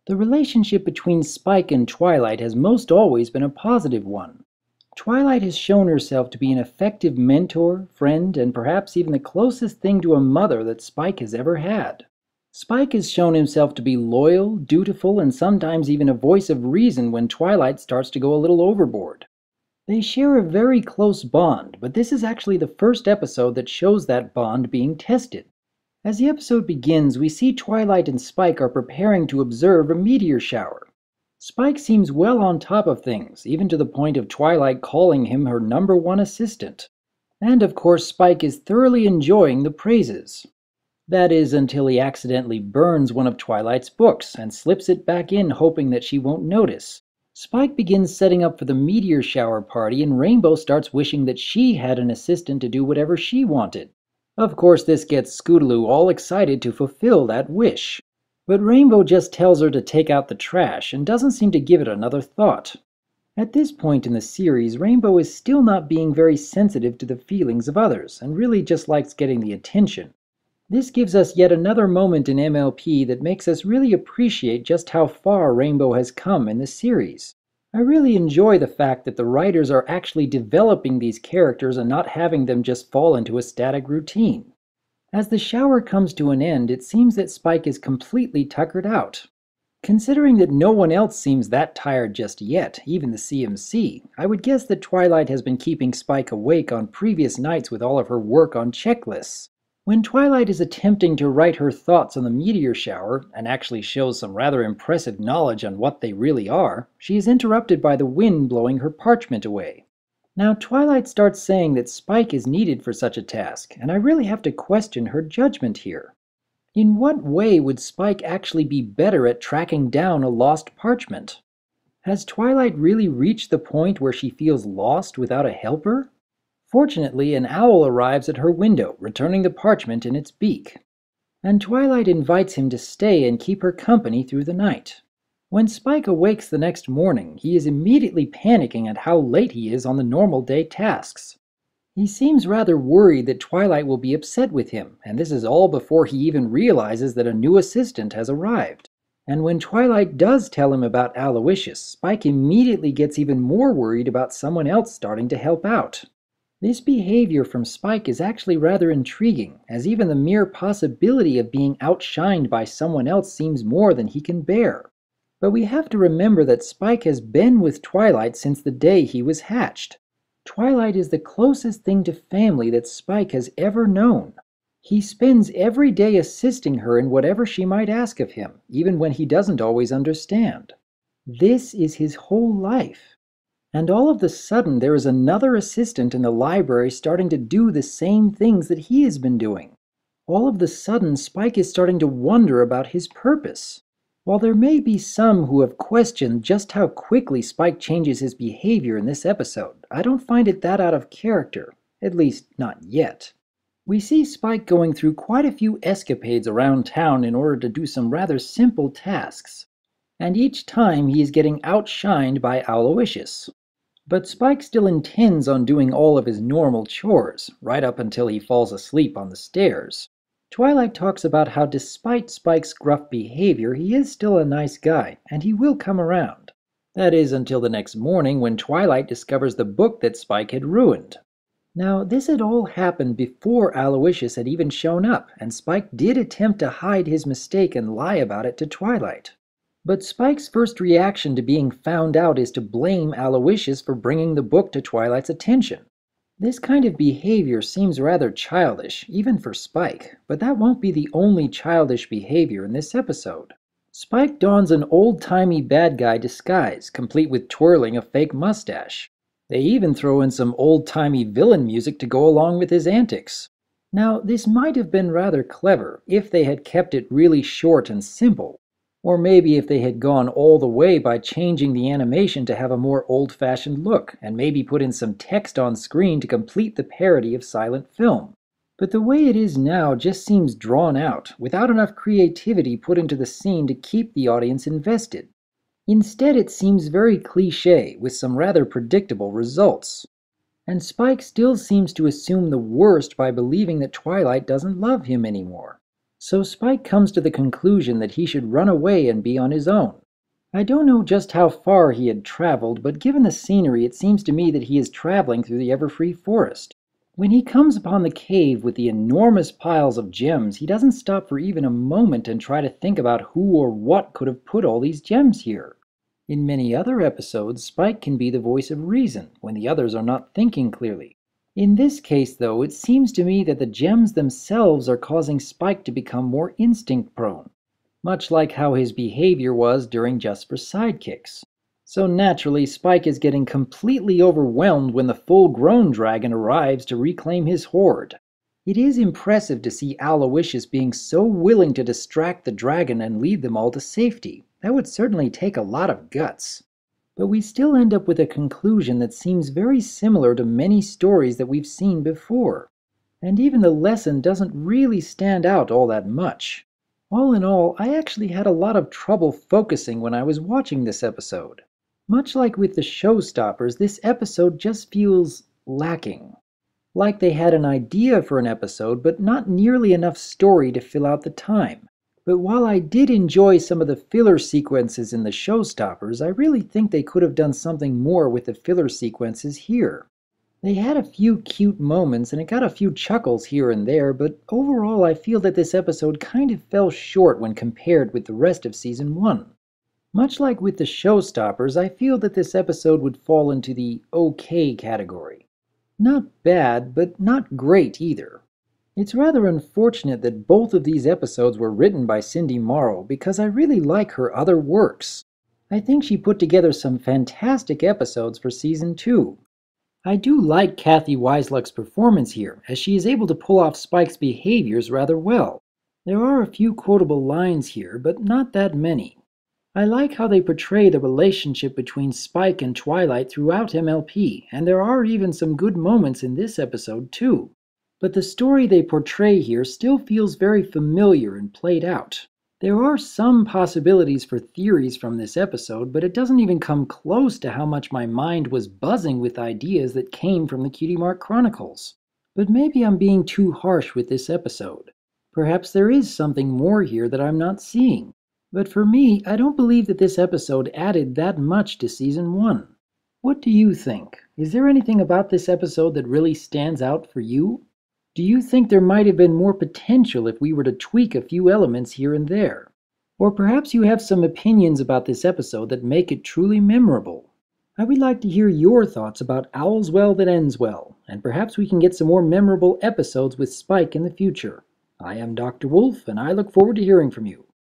The relationship between Spike and Twilight has most always been a positive one. Twilight has shown herself to be an effective mentor, friend, and perhaps even the closest thing to a mother that Spike has ever had. Spike has shown himself to be loyal, dutiful, and sometimes even a voice of reason when Twilight starts to go a little overboard. They share a very close bond, but this is actually the first episode that shows that bond being tested. As the episode begins, we see Twilight and Spike are preparing to observe a meteor shower. Spike seems well on top of things, even to the point of Twilight calling him her #1 assistant. And of course, Spike is thoroughly enjoying the praises. That is, until he accidentally burns one of Twilight's books and slips it back in hoping that she won't notice. Spike begins setting up for the meteor shower party, and Rainbow starts wishing that she had an assistant to do whatever she wanted. Of course, this gets Scootaloo all excited to fulfill that wish. But Rainbow just tells her to take out the trash and doesn't seem to give it another thought. At this point in the series, Rainbow is still not being very sensitive to the feelings of others, and really just likes getting the attention. This gives us yet another moment in MLP that makes us really appreciate just how far Rainbow has come in the series. I really enjoy the fact that the writers are actually developing these characters and not having them just fall into a static routine. As the shower comes to an end, it seems that Spike is completely tuckered out. Considering that no one else seems that tired just yet, even the CMC, I would guess that Twilight has been keeping Spike awake on previous nights with all of her work on checklists. When Twilight is attempting to write her thoughts on the meteor shower, and actually shows some rather impressive knowledge on what they really are, she is interrupted by the wind blowing her parchment away. Now Twilight starts saying that Spike is needed for such a task, and I really have to question her judgment here. In what way would Spike actually be better at tracking down a lost parchment? Has Twilight really reached the point where she feels lost without a helper? Fortunately, an owl arrives at her window, returning the parchment in its beak. And Twilight invites him to stay and keep her company through the night. When Spike awakes the next morning, he is immediately panicking at how late he is on the normal day tasks. He seems rather worried that Twilight will be upset with him, and this is all before he even realizes that a new assistant has arrived. And when Twilight does tell him about Owlowiscious, Spike immediately gets even more worried about someone else starting to help out. This behavior from Spike is actually rather intriguing, as even the mere possibility of being outshined by someone else seems more than he can bear. But we have to remember that Spike has been with Twilight since the day he was hatched. Twilight is the closest thing to family that Spike has ever known. He spends every day assisting her in whatever she might ask of him, even when he doesn't always understand. This is his whole life. And all of a sudden there is another assistant in the library starting to do the same things that he has been doing. All of a sudden Spike is starting to wonder about his purpose. While there may be some who have questioned just how quickly Spike changes his behavior in this episode, I don't find it that out of character, at least not yet. We see Spike going through quite a few escapades around town in order to do some rather simple tasks. And each time he is getting outshined by Owlowiscious. But Spike still intends on doing all of his normal chores, right up until he falls asleep on the stairs. Twilight talks about how despite Spike's gruff behavior, he is still a nice guy, and he will come around. That is until the next morning when Twilight discovers the book that Spike had ruined. Now, this had all happened before Owlowiscious had even shown up, and Spike did attempt to hide his mistake and lie about it to Twilight. But Spike's first reaction to being found out is to blame Owlowiscious for bringing the book to Twilight's attention. This kind of behavior seems rather childish, even for Spike, but that won't be the only childish behavior in this episode. Spike dons an old-timey bad guy disguise, complete with twirling a fake mustache. They even throw in some old-timey villain music to go along with his antics. Now, this might have been rather clever if they had kept it really short and simple. Or maybe if they had gone all the way by changing the animation to have a more old-fashioned look, and maybe put in some text on screen to complete the parody of silent film. But the way it is now just seems drawn out, without enough creativity put into the scene to keep the audience invested. Instead, it seems very cliché, with some rather predictable results. And Spike still seems to assume the worst by believing that Twilight doesn't love him anymore. So Spike comes to the conclusion that he should run away and be on his own. I don't know just how far he had traveled, but given the scenery, it seems to me that he is traveling through the Everfree Forest. When he comes upon the cave with the enormous piles of gems, he doesn't stop for even a moment and try to think about who or what could have put all these gems here. In many other episodes, Spike can be the voice of reason when the others are not thinking clearly. In this case, though, it seems to me that the gems themselves are causing Spike to become more instinct-prone, much like how his behavior was during Just for Sidekicks. So naturally, Spike is getting completely overwhelmed when the full-grown dragon arrives to reclaim his hoard. It is impressive to see Owlowiscious being so willing to distract the dragon and lead them all to safety. That would certainly take a lot of guts. But we still end up with a conclusion that seems very similar to many stories that we've seen before. And even the lesson doesn't really stand out all that much. All in all, I actually had a lot of trouble focusing when I was watching this episode. Much like with the Showstoppers, this episode just feels lacking. Like they had an idea for an episode, but not nearly enough story to fill out the time. But while I did enjoy some of the filler sequences in the Showstoppers, I really think they could have done something more with the filler sequences here. They had a few cute moments and it got a few chuckles here and there, but overall I feel that this episode kind of fell short when compared with the rest of Season 1. Much like with the Showstoppers, I feel that this episode would fall into the okay category. Not bad, but not great either. It's rather unfortunate that both of these episodes were written by Cindy Morrow because I really like her other works. I think she put together some fantastic episodes for Season 2. I do like Kathy Weisluck's performance here, as she is able to pull off Spike's behaviors rather well. There are a few quotable lines here, but not that many. I like how they portray the relationship between Spike and Twilight throughout MLP, and there are even some good moments in this episode too. But the story they portray here still feels very familiar and played out. There are some possibilities for theories from this episode, but it doesn't even come close to how much my mind was buzzing with ideas that came from the Cutie Mark Chronicles. But maybe I'm being too harsh with this episode. Perhaps there is something more here that I'm not seeing. But for me, I don't believe that this episode added that much to Season 1. What do you think? Is there anything about this episode that really stands out for you? Do you think there might have been more potential if we were to tweak a few elements here and there? Or perhaps you have some opinions about this episode that make it truly memorable. I would like to hear your thoughts about Owl's Well That Ends Well, and perhaps we can get some more memorable episodes with Spike in the future. I am Dr. Wolf, and I look forward to hearing from you.